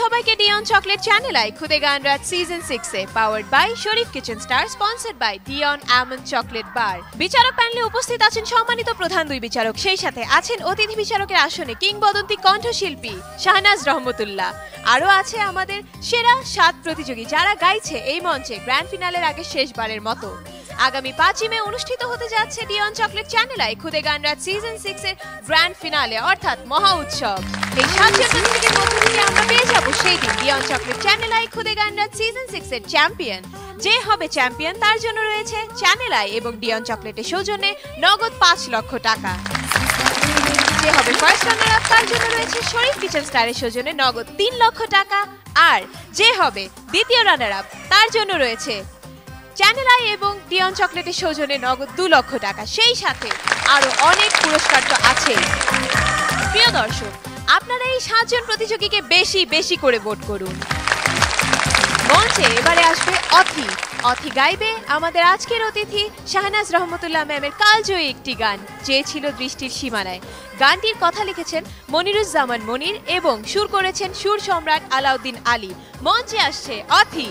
সবাইকে Dion chocolate channel I খুদে গান রাত সিজন 6 এ powered by Sharif kitchen star sponsored by Dion almond chocolate bar. বিচারক প্যানেলে উপস্থিত আছেন সম্মানিত প্রধান দুই বিচারক, সেই সাথে আছেন অতিথি বিচারকের আসনে কিংবদন্তি কণ্ঠশিল্পী শাহনাজ রহমতুল্লাহ। আরও আছে আমাদের সেরা 7 প্রতিযোগী যারা গাইছে এই মঞ্চে গ্র্যান্ড ফিনালের আগে শেষবারের মতো। আগামী 5 মে অনুষ্ঠিত হতে যাচ্ছে ডিয়ন চকলেট চ্যানেল আই খুদে গান রাত সিজন 6 এর গ্র্যান্ড ফিনালে অর্থাৎ মহা উৎসব। এই 7 প্রতিযোগীর মধ্য থেকে আমরা পেয়ে যাব সেই দিন ডিয়ন চকলেট চ্যানেল আই খুদে গান রাত সিজন 6 এর চ্যাম্পিয়ন। যে হবে চ্যাম্পিয়ন তার জন্য রয়েছে চ্যানেল আই এবং ডিয়ন চকলেটের সৌজন্যে নগদ 5 লক্ষ টাকা। যে হবে ফার্স্ট রানার আপ তার জন্য রয়েছে শরীফ কিচেন স্টারের সৌজন্যে নগদ 3 লক্ষ টাকা। আর যে হবে দ্বিতীয় রানার আপ তার জন্য রয়েছে চ্যানেল আই এবং ডিয়ন চকলেটের সৌজন্যে নগদ 2 লক্ষ টাকা। সেই সাথে আরো অনেক পুরস্কার তো আছে। প্রিয় দর্শক, আপনারা এই 7 জন প্রতিযোগীকে বেশি বেশি করে ভোট করুন। মঞ্চে এবারে আসবে অথি। অথি গাইবে আমাদের আজকের অতিথি শাহনাজ রহমতুল্লাহ ম্যামের কালজয়ী একটি গান, যে ছিল দৃষ্টির সীমানায়। গানটির কথা লিখেছেন মনিরুজ্জামান মনির এবং সুর করেছেন সুর সম্রাট আলাউদ্দিন আলী। মঞ্চে আসছে অথি।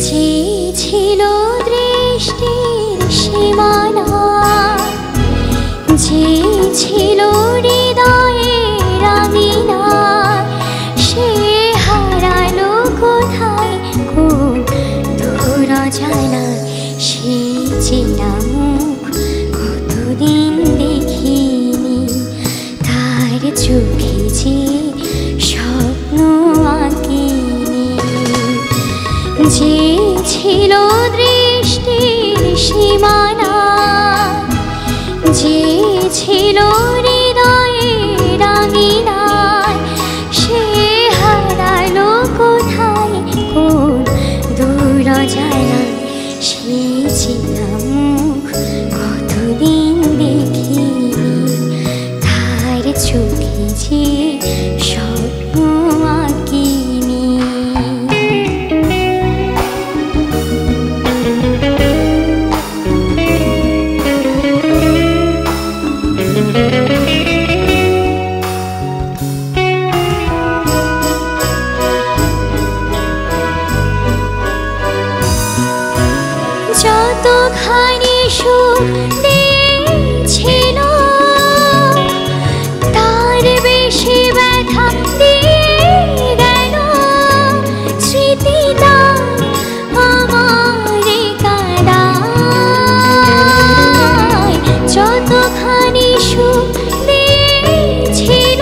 যে ছিল দৃষ্টির সীমানা, যে ছিল হৃদয়ের আঙিনা, সে হারালো কোথায় কোন দূর অজানায়। সে চেনা মুখ কতদিন দেখিনি, তার চোখে যে স্বপ্ন আঁকিনি। যে ছিল দৃষ্টির সীমানা, যে ছিল হৃদয়ের আঙিনায়, সে হারালো কোথায় কোন দূর অজানায়। সে চেনা মুখ কতদিন দেখিনি, তার চোখে যে স্বপ্ন আঁকিনি। যতখানি সুখ দিয়েছিল, তার বেশি ব্যথা দিয়ে গেল স্মৃতিটা আমার কাদায়। যতখানি সুখ দিয়েছিল,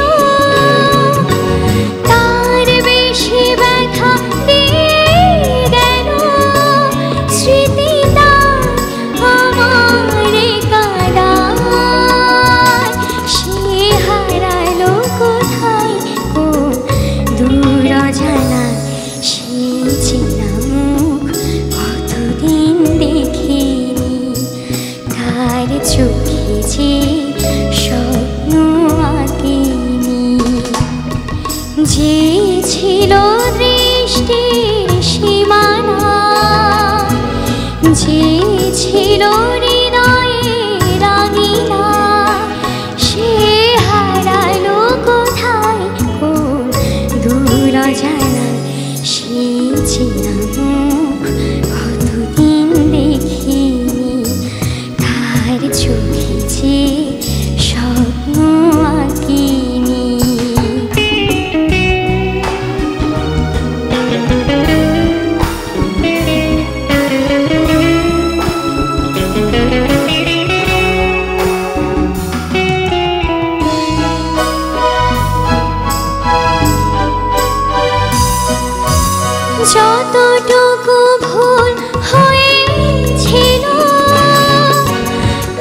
তার বেশি ব্যথা দিয়ে গেল স্মৃতিটা আমার কাদায়। সে হারালো কোথায় কোন দূর অজানায়। সে চেনা মুখ কতদিন দেখিনি, তার চোখে যে স্বপ্ন আঁকিনি। যে ছিল দৃষ্টির সীমানা, যে ছিল হৃদয়ের আঙিনা, সে হারালো কোথায় কোন দূর অজানায়। সে চেনা মুখ কতদিন দেখিনি, তার চোখে যে স্বপ্ন আঁকিনি। যতটুকু ভুল হয়েছিল,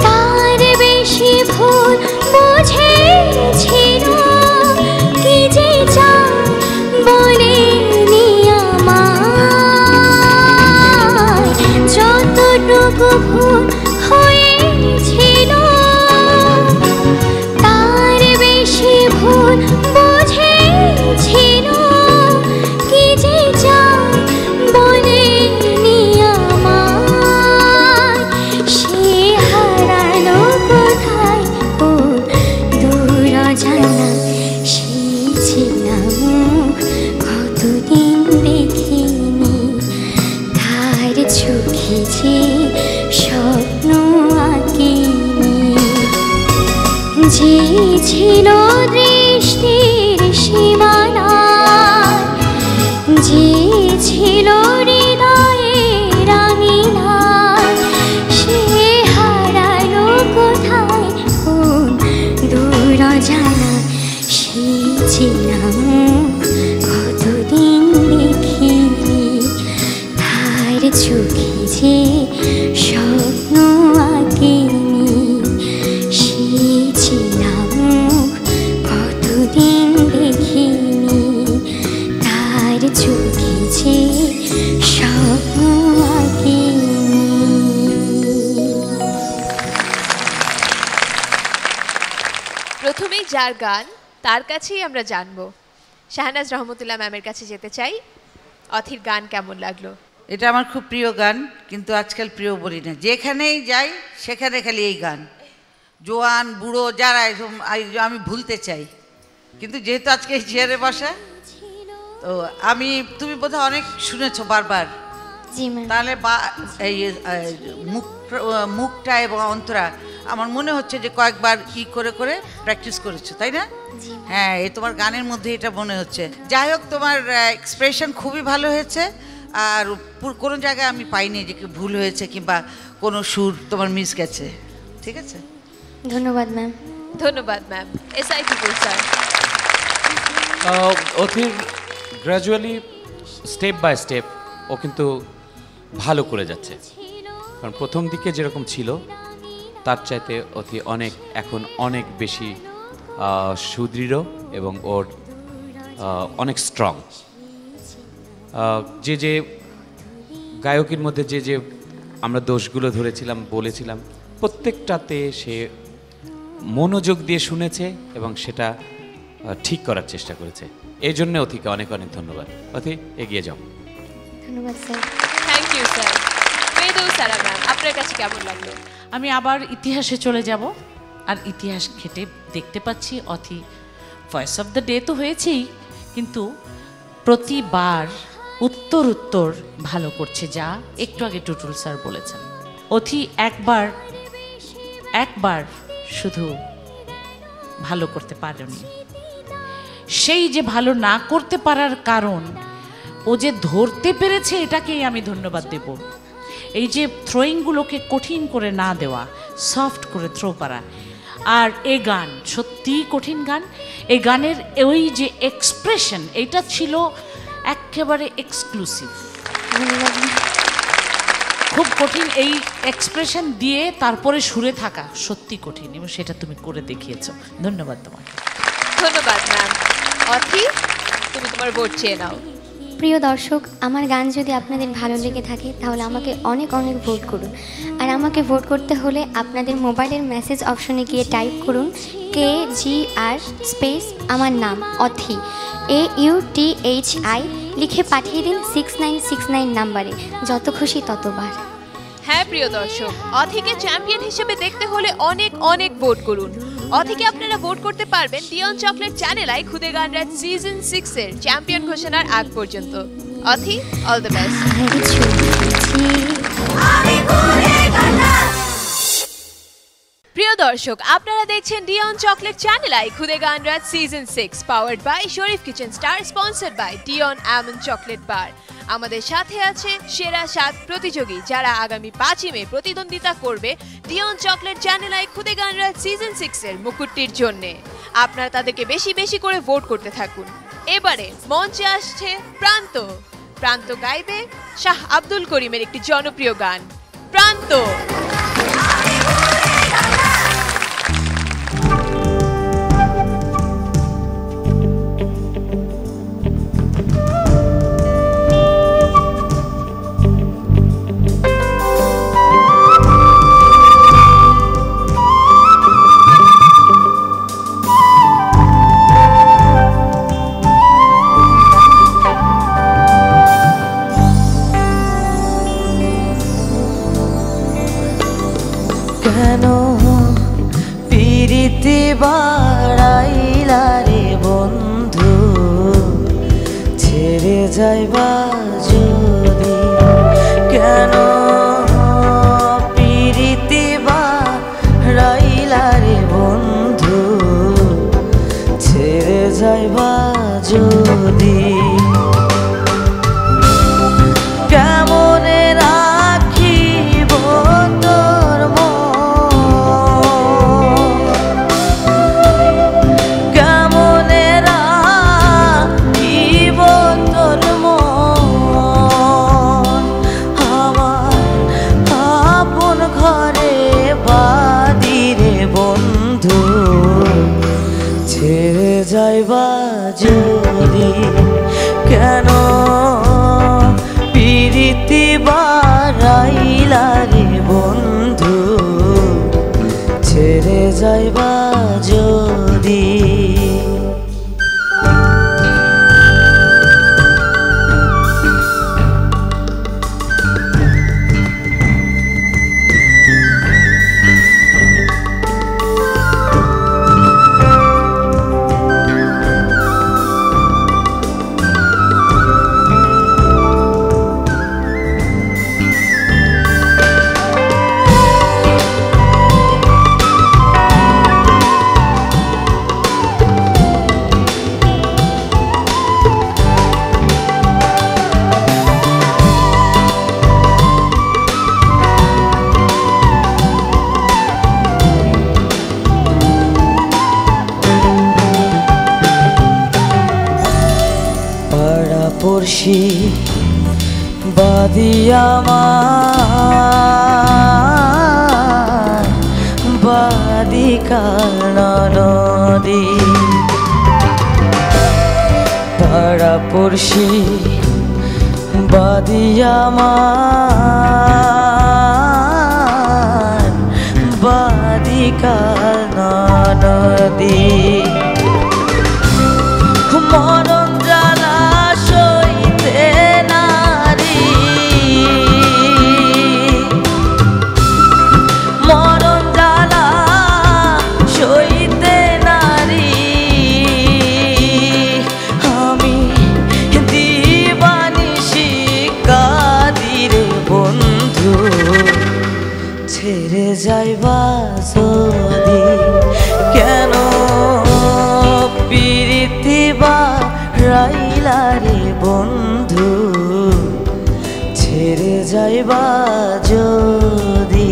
তার বেশি ভুল বুঝেছিল। কি যে চাই বলেনি আমায়, যতটুকু ভুল হয়েছিল, ছিল দৃষ্টির সীমানায়, যে ছিল হৃদয়ের আঙিনায়, সে হারালো কোথায় কোন দূর অজানায়। সেই ছিলাম কতদিন দেখিনি, তার চোখে যে স্বপ্ন আঁকেনি। সেই ছিলাম কতদিন দেখিনি, তার চোখে যে স্বপ্ন আঁকেনি। প্রথমেই যার গান তার কাছেই আমরা জানবো। শাহনাজ রহমতুল্লাহ ম্যামের কাছে যেতে চাই। অথির গান কেমন লাগলো? এটা আমার খুব প্রিয় গান, কিন্তু আজকাল প্রিয় বলি না, যেখানেই যাই সেখানে খালি এই গান। জোয়ান বুড়ো যারা আমি ভুলতে চাই, কিন্তু যেহেতু আজকে এই চেয়ারে বসা, তো আমি তুমি বোধহয় অনেক শুনেছো বারবার, তাহলে এই মুখটা এবং অন্তরা আমার মনে হচ্ছে যে কয়েকবার করে করে প্র্যাকটিস করেছো, তাই না? হ্যাঁ, এই তোমার গানের মধ্যে এটা মনে হচ্ছে। যাই হোক, তোমার এক্সপ্রেশন খুবই ভালো হয়েছে, আর কোনো জায়গায় আমি পাইনি যে ভুল হয়েছে কিংবা কোনো সুর তোমার মিস গেছে। ঠিক আছে, ধন্যবাদ ম্যাম। ধন্যবাদ ম্যাম। SI Pipul sir. অথির গ্র্যাজুয়ালি স্টেপ বাই স্টেপ ও কিন্তু ভালো করে যাচ্ছে, কারণ প্রথম দিকে যেরকম ছিল তার চাইতে অতি এখন অনেক বেশি সুদৃঢ় এবং ওর অনেক স্ট্রং। যে গায়কের মধ্যে যে আমরা দোষগুলো ধরেছিলাম বলেছিলাম, প্রত্যেকটাতে সে মনোযোগ দিয়ে শুনেছে এবং সেটা ঠিক করার চেষ্টা করেছে। এই জন্য অথিকে অনেক অনেক ধন্যবাদ। অথি, এগিয়ে যাও। ধন্যবাদ স্যার। Thank you sir. মেয়েদৌ সারা ম্যাম, আপনার কাছে কেমন লাগলো? আমি আবার ইতিহাসে চলে যাব, আর ইতিহাস ঘেটে দেখতে পাচ্ছি অথি ভয়েস অফ দ্য ডে তো হয়েছেই, কিন্তু প্রতিবার উত্তর ভালো করছে, যা একটু আগে টুটুল স্যার বলেছেন। অথি একবার শুধু ভালো করতে পারেনি, সেই যে ভালো না করতে পারার কারণ ও যে ধরতে পেরেছে, এটাকেই আমি ধন্যবাদ দেব। এই যে থ্রোয়িংগুলোকে কঠিন করে না দেওয়া, সফট করে থ্রো করা। আর এ গান সত্যিই কঠিন গান। এই গানের ওই যে এক্সপ্রেশন, এটা ছিল একেবারে এক্সক্লুসিভ, খুব কঠিন। এই এক্সপ্রেশন দিয়ে তারপরে সুরে থাকা সত্যি কঠিন, এবং সেটা তুমি করে দেখিয়েছো। ধন্যবাদ তোমাকে। ধন্যবাদ ম্যাম। অথি, তুমি তোমার ভোট চেয়ে নাও। প্রিয় দর্শক, আমার গান যদি আপনাদের ভালো লেগে থাকে তাহলে আমাকে অনেক অনেক ভোট করুন। আর আমাকে ভোট করতে হলে আপনাদের মোবাইলের মেসেজ অপশনে গিয়ে টাইপ করুন KGR স্পেস আমার নাম অথি AUTHI লিখে পাঠিয়ে দিন 6969 নাম্বারে। যত খুশি ততবার। হ্যাঁ প্রিয় দর্শক, অথিকে চ্যাম্পিয়ন হিসেবে দেখতে হলে অনেক অনেক ভোট করুন। অথিকে আপনারা ভোট করতে পারবেন ডিয়ন চকলেট চ্যানেল আই খুদে গান রাত সিজন 6 এর চ্যাম্পিয়ন ঘোষণার আগ পর্যন্ত। অথি, অল দ্য বেস্ট। প্রিয় দর্শক, আপনারা দেখছেন ডিয়ন চকলেট চ্যানেল আই খুদে গান রাত season 6, powered by Sharif kitchen star, sponsored by Dion almond chocolate bar. আমাদের সাথে আছে সেরা 7 প্রতিযোগী, যারা আগামী 5 মে প্রতিদ্বন্দ্বিতা করবে ডিয়ন চকলেট চ্যানেল আই খুদে গান রাত সিজন 6 এর মুকুটটির জন্য। আপনারা তাদেরকে বেশি বেশি করে ভোট করতে থাকুন। এবারে মঞ্চে আসছে প্রান্ত। প্রান্ত গাইবে শাহ আব্দুল করিমের একটি জনপ্রিয় গান, প্রান্ত। কেন পিরিতি বাড়াইলা রে বন্ধু, ছেড়ে যাইবা যদি। কেন পিরিতি বাড়াইলা রে বন্ধু, যাইবা যদি পড়শি বাদি আমার বাদি কালনা নদী পাড়া পড়শি বাদি আমার বাদি কালনা নদী মরণ জ্বালা সইতে নারী মরণ জ্বালা সইতে নারী আমি দিবানিশি কাদিরে বন্ধু ছেড়ে যাইবা যদি কেন পিরিতিবা রাইলা রে বন্ধু ছেড়ে যাইবা যদি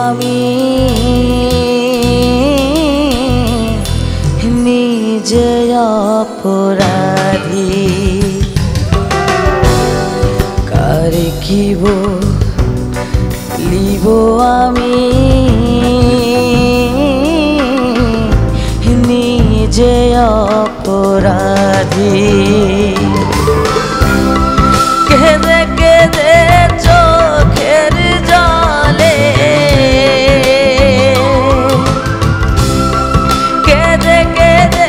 আমি নিজে অপরাধী কারে কিব লিব আমি নিজে অপরাধী কেঁদে কেঁদে চোখের জলে কেঁদে কেঁদে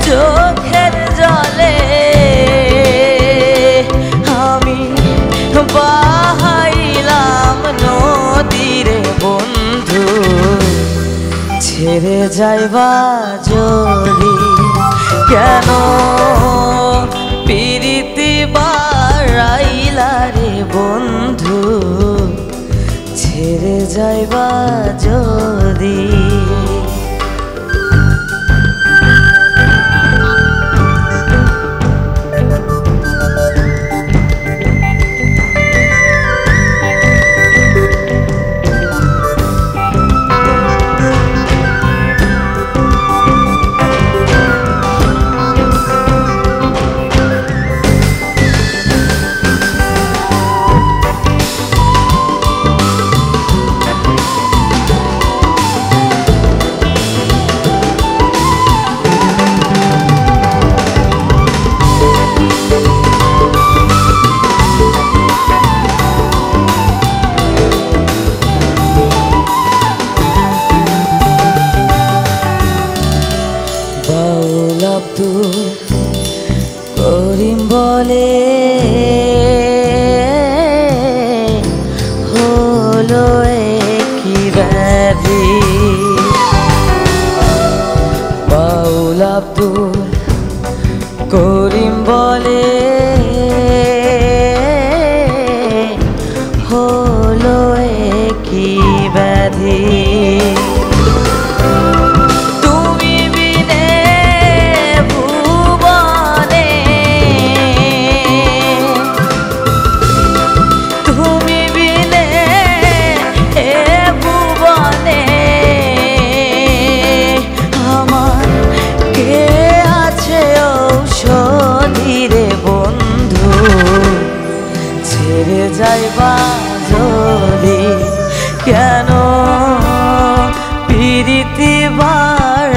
চোখের জলে আমি বাহাইলাম নদীরে বন্ধু ছেড়ে যাইবা যদি কেন পিরিতি বাড়াইলা রে বন্ধু ছেড়ে যাইবা যদি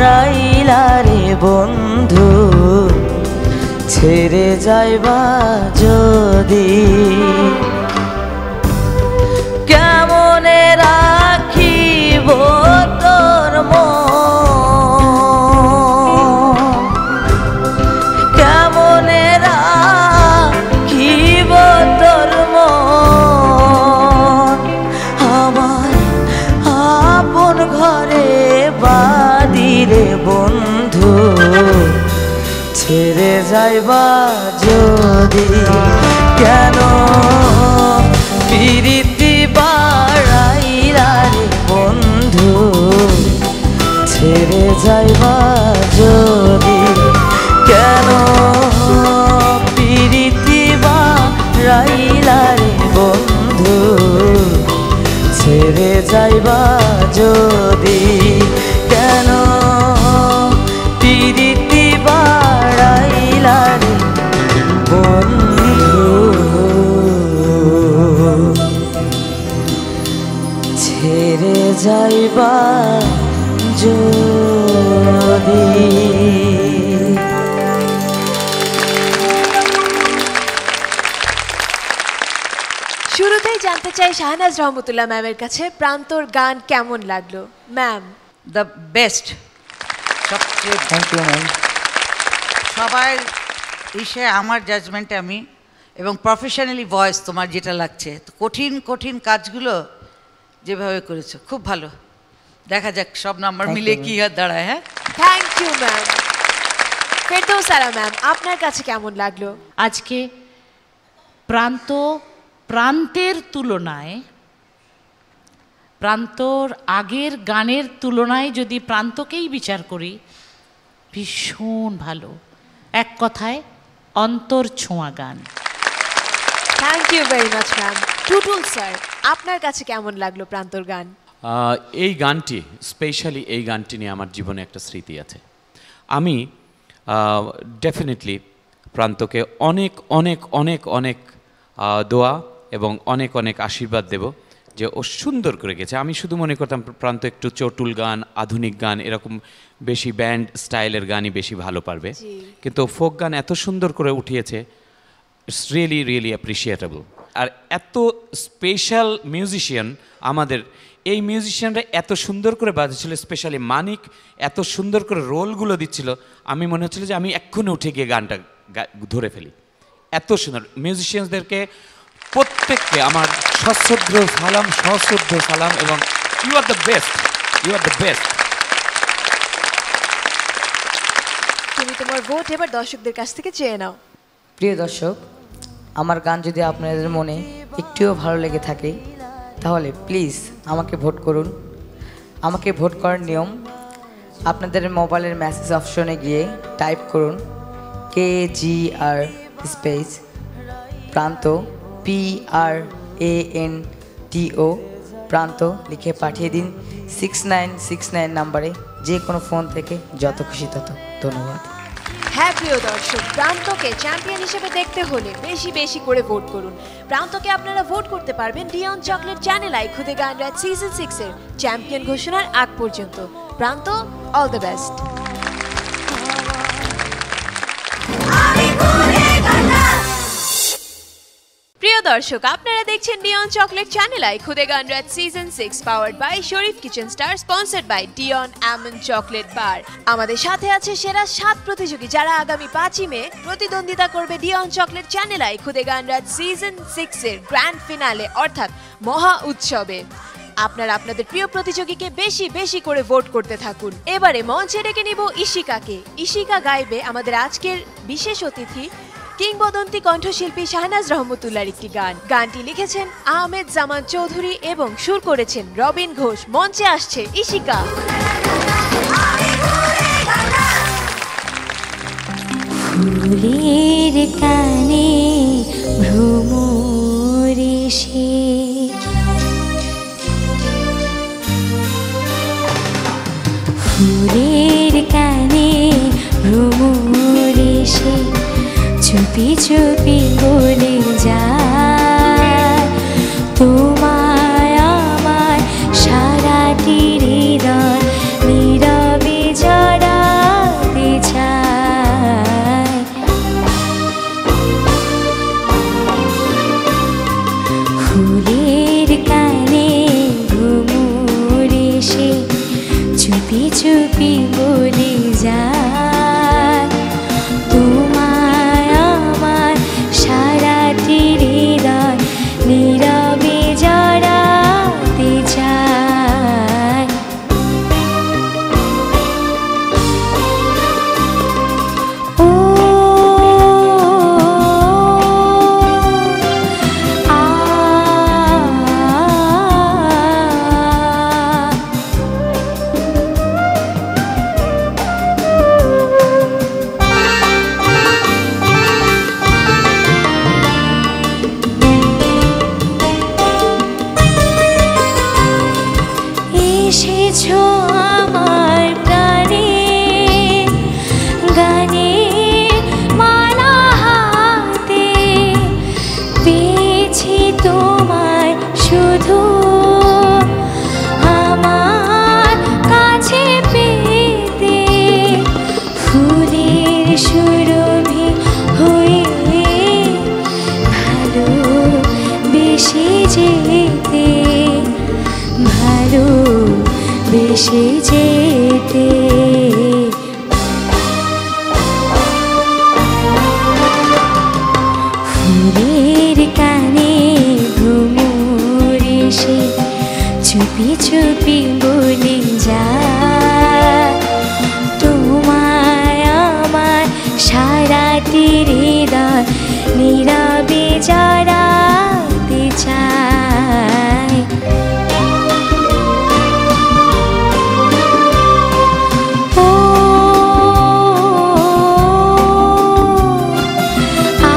বাড়াইলা রে বন্ধু ছেড়ে যাইবা যদি কেমনে রাখিব তোর কেমনে রাখিব তোর আমার আপন ঘরে বাদিরে বন্ধু ছেড়ে যাইবা যদি কেন পিরিতি বাড়াইলা রে বন্ধু ছেড়ে যাইবা যদি কেন পিরিতি বাড়াইলা রে বন্ধু ছেড়ে যাইবা যদি কেন পিরিতি বাড়াইলা রে বন্ধু ছেড়ে যাইবা যদি শুরুতেই জানতে চাই শাহনাজ রহমতুল্লাহ ম্যামের কাছে প্রান্তর গান কেমন লাগলো ম্যাম? দ্য বেস্ট, সবচেয়ে থ্যাংক ইউ ম্যাম। সবাই ইসে আমার জাজমেন্টে আমি এবং প্রফেশনালি ভয়েস তোমার যেটা লাগছে, তো কঠিন কঠিন কাজগুলো যেভাবে করেছো খুব ভালো। দেখা যাক সব নাম্বার Thank মিলে you, কি আর দাঁড়ায়। হ্যাঁ, thank you ma'am. Ferdousara ma'am, আপনার কাছে কেমন লাগলো? আজকে প্রান্তের তুলনায়, প্রান্তর আগের গানের তুলনায় যদি প্রান্তকেই বিচার করি, ভীষণ ভালো, এক কথায় অন্তর ছোঁয়া গান। Thank you very much ma'am. Tutul sir, আপনার কাছে কেমন লাগলো প্রান্তর গান? এই গানটি, স্পেশালি এই গানটি নিয়ে আমার জীবনে একটা স্মৃতি আছে। আমি ডেফিনেটলি প্রান্তকে অনেক অনেক অনেক অনেক দোয়া এবং অনেক অনেক আশীর্বাদ দেব যে ও সুন্দর করে গেছে। আমি শুধু মনে করতাম প্রান্ত একটু চটুল গান, আধুনিক গান, এরকম বেশি ব্যান্ড স্টাইলের গানই বেশি ভালো পারবে, কিন্তু ফোক গান এত সুন্দর করে উঠিয়েছে, ইটস রিয়েলি রিয়েলি অ্যাপ্রিসিয়েটেবল। আর এত স্পেশাল মিউজিশিয়ান আমাদের, এই মিউজিশিয়ানরা এত সুন্দর করে বাজাচ্ছিল, স্পেশালি মানিক এত সুন্দর করে রোলগুলো দিচ্ছিল, আমি মনে হচ্ছিল যে আমি এক্ষুনি উঠে গিয়ে গানটা ধরে ফেলি। এত সুন্দর মিউজিশিয়ানসদেরকে প্রত্যেককে আমার সশ্রদ্ধ সালাম এবং you are the best, you are the best. তুমি তোমার ভোট এবার দর্শকদের কাছ থেকে চেয়ে নাও। প্রিয় দর্শক, আমার গান যদি আপনাদের মনে একটুও ভালো লেগে থাকে তাহলে প্লিজ আমাকে ভোট করুন। আমাকে ভোট করার নিয়ম, আপনাদের মোবাইলের মেসেজ অপশনে গিয়ে টাইপ করুন KGR স্পেস প্রান্ত PRANTO প্রান্ত লিখে পাঠিয়ে দিন 6969 নাম্বারে, যে কোনো ফোন থেকে, যত খুশি তত। ধন্যবাদ। হ্যাঁ প্রিয় দর্শক, প্রান্তকে চ্যাম্পিয়ন হিসেবে দেখতে হলে বেশি বেশি করে ভোট করুন। প্রান্তকে আপনারা ভোট করতে পারবেন ডিয়ন চকলেট চ্যানেল আই খুদে গান রাত সিজন 6 এর চ্যাম্পিয়ন ঘোষণার আগ পর্যন্ত। প্রান্ত, অল দ্য বেস্ট। প্রিয় দর্শক, আপনারা দেখছেন ডিয়ন চকলেট চ্যানেল আই খুদে গান রাত season 6 powered by Sharif kitchen star, sponsored by Dion almond chocolate bar. আমাদের সাথে আছে সেরা 7 প্রতিযোগী যারা আগামী 5ই মে প্রতিদ্বন্দ্বিতা করবে ডিয়ন চকলেট চ্যানেল আই খুদে গান রাত সিজন 6 এর গ্র্যান্ড ফিনালে অর্থাৎ মহা উৎসবে। আপনারা আপনাদের প্রিয় প্রতিযোগীকে বেশি বেশি করে ভোট করতে থাকুন। এবারে মঞ্চে ডেকে নিব ইশিকাকে। ইশিকা গাইবে আমাদের আজকের বিশেষ অতিথি কিংবদন্তি কণ্ঠশিল্পী শাহনাজ রহমতুল্লাহর একটি গান। গানটি লিখেছেন আহমেদ জামান চৌধুরী এবং সুর করেছেন রবিন ঘোষ। মঞ্চে আসছে ইশিকা। ফুলের কানে ভ্রমরে সে, ফুলের কানে ভ্রমরে সে চুপি চুপি বলে যায় তোমায় আমার সারাটি হৃদয় নীরবে জড় ভেসে যেতে ফুলের কানে ভ্রমর এসে চুপি চুপি বলে যায় তোমায় আমার সারাটি হৃদয় নীরবে জড়াতে চায় ও আ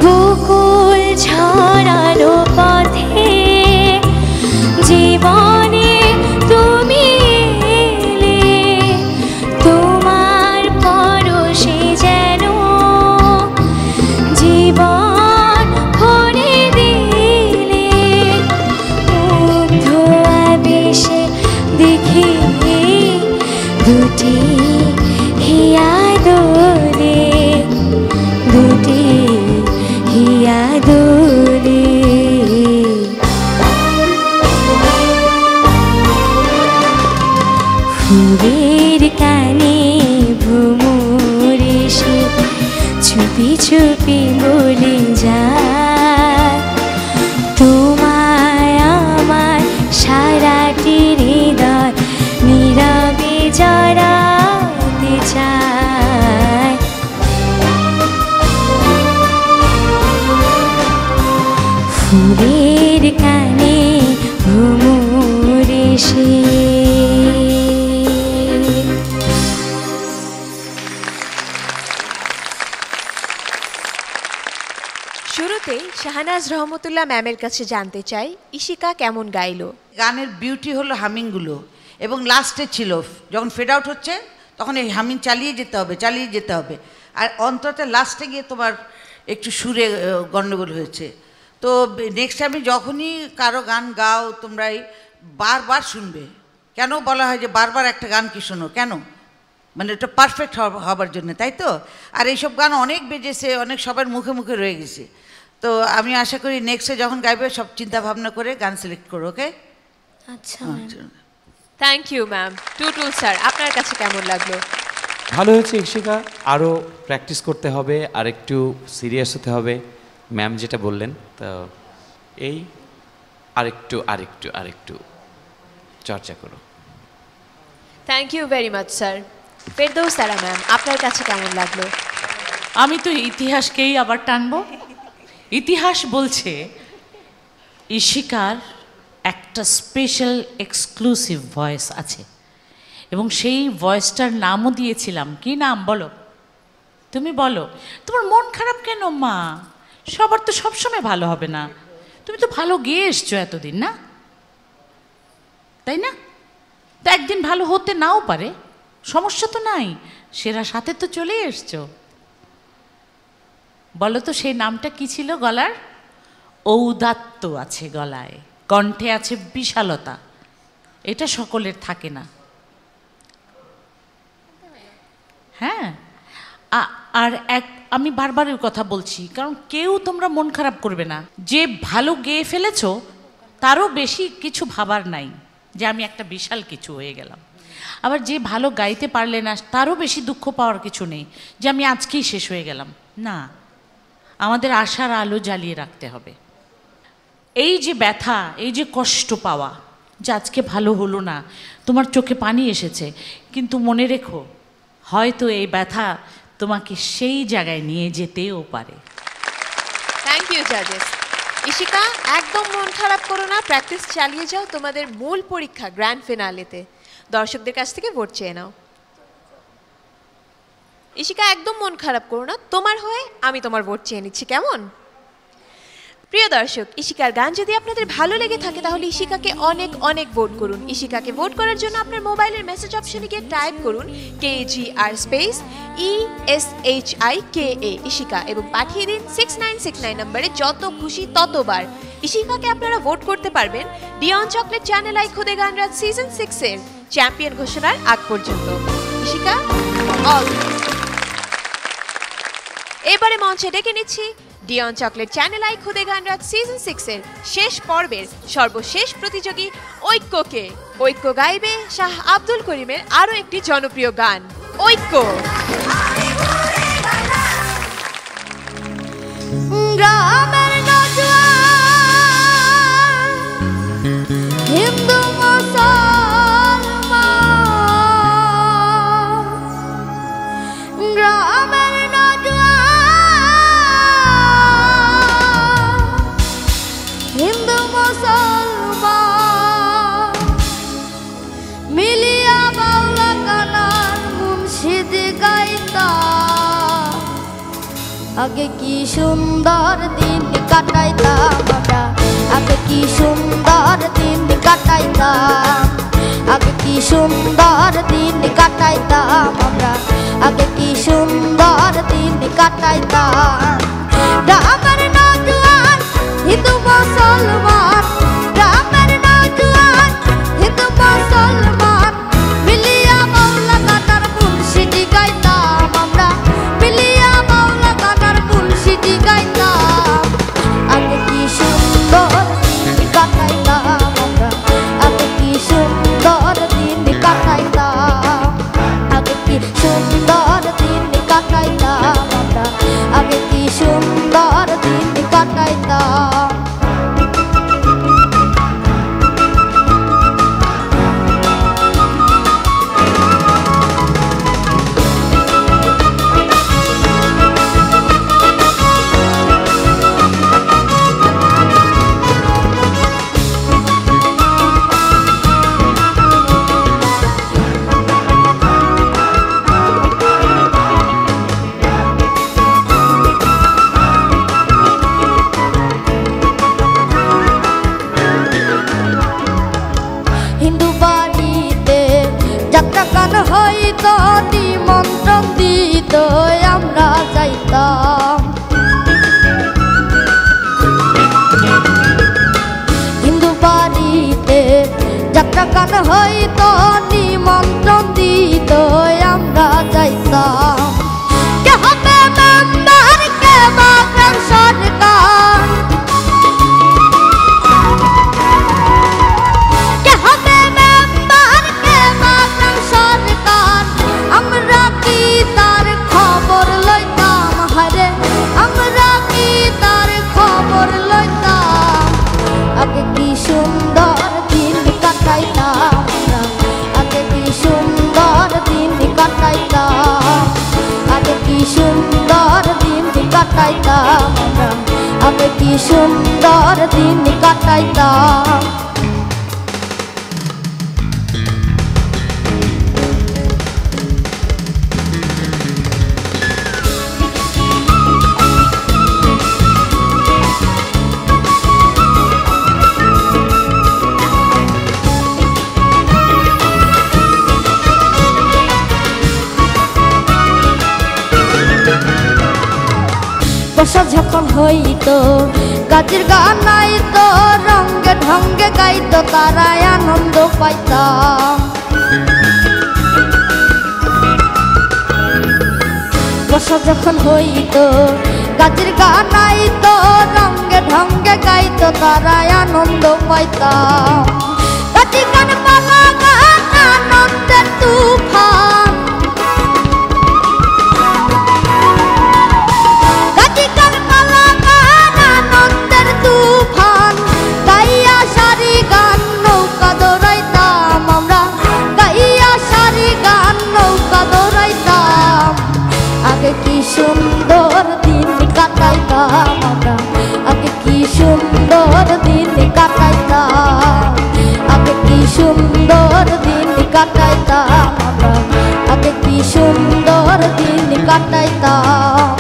বকুল ঝরানো পথে জীবনে তুমি এলে তোমার পরশে যেন জীবন ভরে দিলে মুগ্ধ আবেশে দেখি দুটি হিয়া দোলে দুটি হিয়া দোলে ফুলের কানে ভ্রমর এসে চুপি চুপি বলে যায় তোমায় আমার সারাটি হৃদয় নীরবে জড়াতে চায় ফুলের কানে ভ্রমর এসে শুরুতেই শাহনাজ রহমতুল্লাহ ম্যামের কাছে জানতে চাই ইশিকা কেমন গাইলো। গানের বিউটি হলো হামিংগুলো, এবং লাস্টে ছিল যখন ফেড আউট হচ্ছে তখন এই হামিং চালিয়ে যেতে হবে, চালিয়ে যেতে হবে। আর অন্তত লাস্টে গিয়ে তোমার একটু সুরে গণ্ডগোল হয়েছে। তো নেক্সট টাইমে যখনই কারো গান গাও তোমরা বারবার শুনবে। কেন বলা হয় যে বারবার একটা গান কি শোনো, কেন? মানে এটা পারফেক্ট হবার জন্য, তাই তো? আর এইসব গান অনেক বেজেছে, অনেক সবার মুখে মুখে রয়ে গেছে। তো আমি আশা করি নেক্সটে যখন গাইবে সব চিন্তা ভাবনা করে গান সিলেক্ট করো, ওকে? আচ্ছা thank you ma'am. Tutul sir, আপনার কাছে কেমন লাগলো? ভালো হয়েছে ইশিকা, আরও প্র্যাকটিস করতে হবে, আর একটু সিরিয়াস হতে হবে ম্যাম যেটা বললেন। তো এই আরেকটু আরেকটু আরেকটু চর্চা করো। Thank you very much sir. Ferdous Sara ma'am, আপনার কাছে কেমন লাগলো? আমি তো ইতিহাসকেই আবার টানবো। ইতিহাস বলছে ইশিকার একটা স্পেশাল এক্সক্লুসিভ ভয়েস আছে, এবং সেই ভয়েসটার নামও দিয়েছিলাম। কি নাম বলো? তুমি বলো। তোমার মন খারাপ কেন মা? সবার তো সবসময় ভালো হবে না। তুমি তো ভালো গেয়ে এসছো এতদিন, না তাই না? তো একদিন ভালো হতে নাও পারে, সমস্যা তো নাই, সেরা সাথে তো চলে এসছো। বলো তো সেই নামটা কি ছিল? গলার ঔদাত্য আছে, গলায় কণ্ঠে আছে বিশালতা। এটা সকলের থাকে না। হ্যাঁ, আর আমি বারবার ওই কথা বলছি, কারণ কেউ তোমরা মন খারাপ করবে না। যে ভালো গেয়ে ফেলেছো তারও বেশি কিছু ভাবার নাই যে আমি একটা বিশাল কিছু হয়ে গেলাম। আবার যে ভালো গাইতে পারলে না তারও বেশি দুঃখ পাওয়ার কিছু নেই যে আমি আজকেই শেষ হয়ে গেলাম। না, আমাদের আশার আলো জ্বালিয়ে রাখতে হবে। এই যে ব্যথা, এই যে কষ্ট পাওয়া, যে আজকে ভালো হলো না, তোমার চোখে পানি এসেছে, কিন্তু মনে রেখো হয়তো এই ব্যথা তোমাকে সেই জায়গায় নিয়ে যেতেও পারে। Thank you জাজেস। ইশিকা, একদম মন খারাপ করো না, প্র্যাকটিস চালিয়ে যাও। তোমাদের মূল পরীক্ষা গ্র্যান্ড ফিনালেতে দর্শকদের কাছ থেকে ভোট চেয়ে নাও। ইশিকা, একদম মন খারাপ করো না, তোমার হয়ে আমি তোমার ভোট চেয়ে নিচ্ছি, কেমন? প্রিয় দর্শক, ইশিকার গান যদি আপনাদের ভালো লেগে থাকে তাহলে ইশিকাকে অনেক অনেক ভোট করুন। ইশিকাকে ভোট করার জন্য আপনার মোবাইলের মেসেজ অপশনে গিয়ে টাইপ করুন KGR স্পেস ESHIKA ইশিকা এবং পাঠিয়ে দিন 6969 নম্বরে যত খুশি ততবার। ইশিকাকে আপনারা ভোট করতে পারবেন ডিয়ন চকলেট চ্যানেল আই খুদে গান রাত সিজন 6 এর চ্যাম্পিয়ন ঘোষণার আগ পর্যন্ত। ইশিকা অল। এবারে মঞ্চে ডেকে নিচ্ছি ডিয়ন চকলেট চ্যানেল আই খুদে গান রাত সিজন 6 এর শেষ পর্বের সর্বশেষ প্রতিযোগী ঐক্যকে। ঐক্য গাইবে শাহ আব্দুল করিমের আরো একটি জনপ্রিয় গান ঐক্য। গ্রামের নজওয়ান হিন্দু মুসলমান, গ্রামের নজওয়ান হিন্দু মুসলমান মিলিয়া বাউলা কানার মুন্সিদ গাইতা। আগে কি সুন্দর দিন কাটাইতাম আমরা, আগে কি সুন্দর দিন কাটাইতাম, আগে কি সুন্দর দিন কাটাইতাম আমরা, আগে কি সুন্দর দিন কাটাইতাম। গ্রামের নজওয়ান হিন্দু মুসলমান, গ্রামের নজওয়ান হিন্দু মুসলমান মিলিয়া বাউলা গানার মুন্সিদ গাইতাম আমরা, মিলিয়া বাউলা গানার মুন্সিদ গাইতাম। আগে কি সুন্দর দিন কাটাইতাম আমরা, আগে কি সুন্দর দিন কাটাইতাম, আগে কি সুন্দর দিন কাটাইতাম আমরা, আগে কি সুন্দর দিন কাটাইতাম। হিন্দু বাড়িতে যাত্রা গান হইত, নিমন্ত্রণ দিত আমরা যাইতাম। হিন্দু বাড়িতে যাত্রা গান হইত, নিমন্ত্রণ দিত আমরা যাইতাম। কে হবে মেম্বার, কে বা গ্রাম সরকার, কে হবে মেম্বার, কে বা গ্রাম সরকার আমরা কি তার খবর লইতাম। হারে আমরা কি তার খবর লইতাম। আগে কি সুন্দর দিন কাটাইতাম আমরা, আগে কি সুন্দর দিন কাটাইতাম, আগে কি সুন্দর দিন কাটাইতাম আমরা, আগে কি সুন্দর দিন কাটাইতাম। বর্ষা যখন হইত গাছের গান আইত, রঙ্গে ঢঙ্গে গাইত তারাই আনন্দ পাইতাম। বর্ষা যখন হইত গাছের গান আইত, রঙ্গে ঢঙ্গে গাইত তারাই আনন্দ পাইতাম। গাছের গান পালা গান আনন্দের তুফান, তুফান গাইয়া সারি গান নৌকা দৌড়াইতাম আমরা, গাইয়া সারি গান নৌকা দৌড়াইতাম। আগে কি সুন্দর দিন কাটাইতাম আমরা, আগে কি সুন্দর দিন কাটাইতাম, আগে কি সুন্দর দিন কাটাইতাম আমরা, আগে কি সুন্দর দিন কাটাইতাম।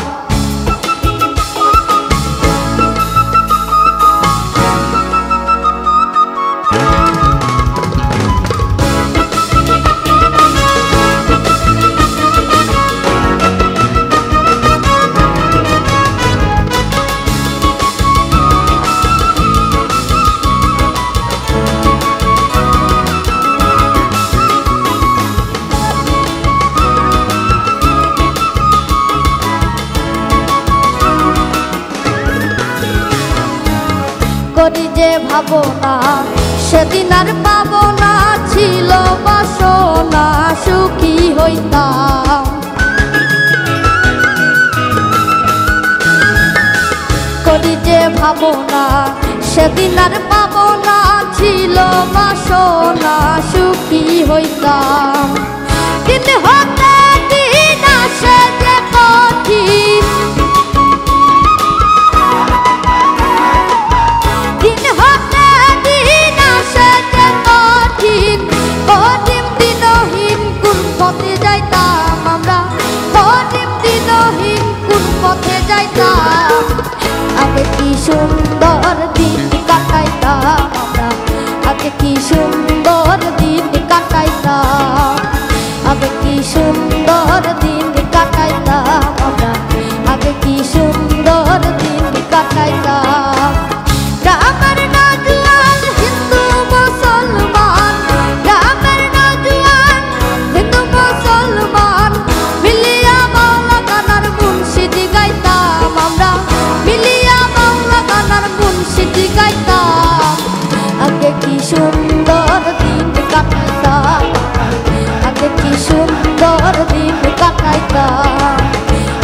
করি যে ভাবনা সেদিন আর পাবো না, ছিল বাসনা সুখী হইতাম। করি যে ভাবনা সেদিন আর পাবো না, ছিল বাসনা সুখী হইতাম। দিন হতে দিন আসে যে কঠিন, দিন হতে দিন আসে যে কঠিন, কঠিন দিনহীন কোন পথে যাইতাম আমরা, কঠিন দিনহীন কোন পথে যাইতাম। আগে কি সুন্দর দিন কাটাইতাম আমরা, আগে কি সুন্দর দিন কাটাইতাম, আগে কি সুন্দর দিন কাটাইতাম আমরা, আগে কি সুন্দর দিন কাটাইতাম। গ্রামের নওজোয়ান হিন্দু মুসলমান, গ্রামের নওজোয়ান হিন্দু মুসলমান মিলিয়া বাংলা গানার মুন্সিদি গাইতাম আমরা, মিলিয়া বাংলা গানার মুন্সিদি গাইতাম। আগে কি সুন্দর দিন কাটাইতাম, আগে কি সুন্দর দিন কাটাইতাম,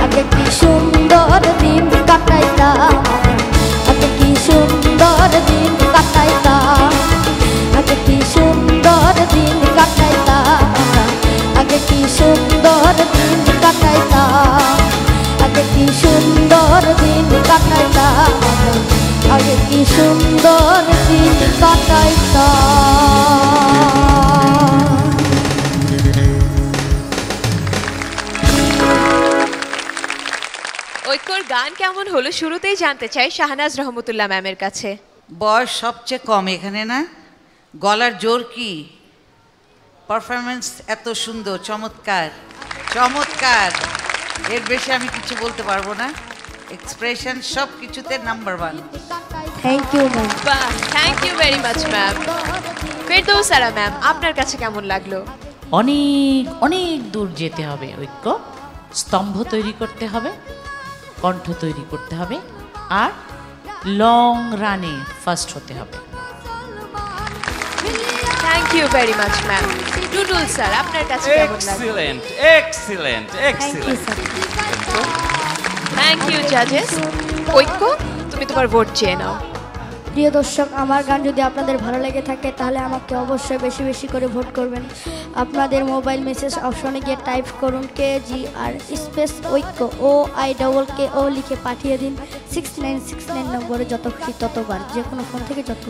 আগে কি সুন্দর দিন কাটাইতাম, আগে কি সুন্দর দিন কাটাইতাম, আগে কি সুন্দর দিন কাটাইতাম, আগে কি সুন্দর দিন কাটাইতাম, আগে কি সুন্দর দিন কাটাইতাম, আগে কি সুন্দর দিন কাটাইতাম। ঐক্যর গান কেমন হলো শুরুতেই জানতে চাই শাহনাজ রহমতুল্লাহ ম্যামের কাছে। বয়স সবচেয়ে কম এখানে না, গলার জোর কি, পারফরমেন্স এত সুন্দর, চমৎকার চমৎকার, এর বেশি আমি কিছু বলতে পারবো না। এক্সপ্রেশন সব কিছুতে নাম্বার 1। Thank you ma'am. বাহ, thank you very much ma'am. Ferdousara ma'am, আপনার কাছে কেমন লাগলো? অনেক অনেক দূর যেতে হবে ঐক্য, স্তম্ভ তৈরি করতে হবে, কণ্ঠ তৈরি করতে হবে, আর লং রানে ফার্স্ট হতে হবে। Thank you very much ma'am. Tutul sir, আপনার কাছে কেমন লাগলো? Excellent excellent excellent. Thank you জাজেস। ঐক্য, তুমি তোমার ভোট চেয়ে নাও। প্রিয় দর্শক, আমার গান যদি আপনাদের ভালো লেগে থাকে তাহলে আমাকে অবশ্যই বেশি বেশি করে ভোট করবেন। আপনাদের মোবাইল মেসেজ অপশনে গিয়ে টাইপ করুন KGR স্পেস ঐক্য OIKKO লিখে পাঠিয়ে দিন 6969 নম্বরে, যত খুশি ততবার, যে কোনো ফোন থেকে যত।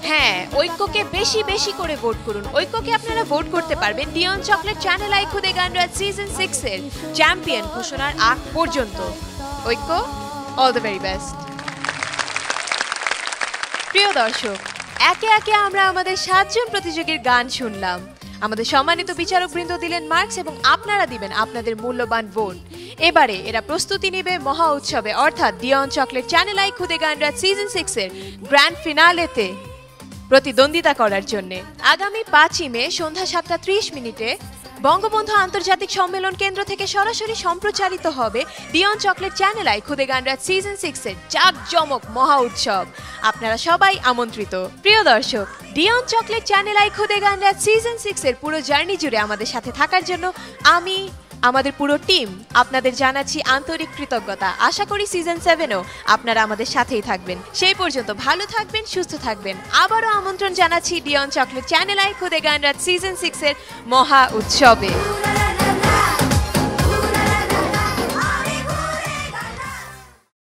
হ্যাঁ, ঐক্যকে বেশি বেশি করে ভোট করুন। ঐক্যকে আপনারা ভোট করতে পারবেন ডিয়ন চকলেট চ্যানেল আই খুদে গান রাত সিজন 6 এর চ্যাম্পিয়ন ঘোষণার আগ পর্যন্ত। ঐক্য, অল দ্য ভেরি বেস্ট। প্রিয় দর্শক, একে একে আমরা আমাদের 7 জন প্রতিযোগীর গান শুনলাম। আমাদের সম্মানিত বিচারকবৃন্দ দিলেন মার্কস এবং আপনারা দিবেন আপনাদের মূল্যবান ভোট। এবারে এরা প্রস্তুতি নেবে মহা উৎসবে, অর্থাৎ ডিয়ন চকলেট চ্যানেল আই খুদে গান রাত সিজন 6 এর গ্র্যান্ড ফিনালেতে প্রতিদ্বন্দ্বিতা করার জন্য। আগামী 5ই মে সন্ধ্যা 7:30 বঙ্গবন্ধু আন্তর্জাতিক সম্মেলন কেন্দ্র থেকে সরাসরি সম্প্রচারিত হবে ডিয়ন চকলেট চ্যানেল আই খুদে গান রাত সিজন 6 এর জাঁকজমক মহা উৎসব। আপনারা সবাই আমন্ত্রিত। প্রিয় দর্শক, ডিয়ন চকলেট চ্যানেল আই খুদে গান রাত সিজন 6 এর পুরো জার্নি জুড়ে আমাদের সাথে থাকার জন্য আমি, আমাদের পুরো টিম আপনাদের জানাচ্ছি আন্তরিক কৃতজ্ঞতা। আশা করি সিজন 7-এও আপনারা আমাদের সাথেই থাকবেন। সেই পর্যন্ত ভালো থাকবেন, সুস্থ থাকবেন। আবারও আমন্ত্রণ জানাচ্ছি ডিয়ন চকলেট চ্যানেল আই খুদে গান রাত সিজন 6 এর মহা উৎসবে।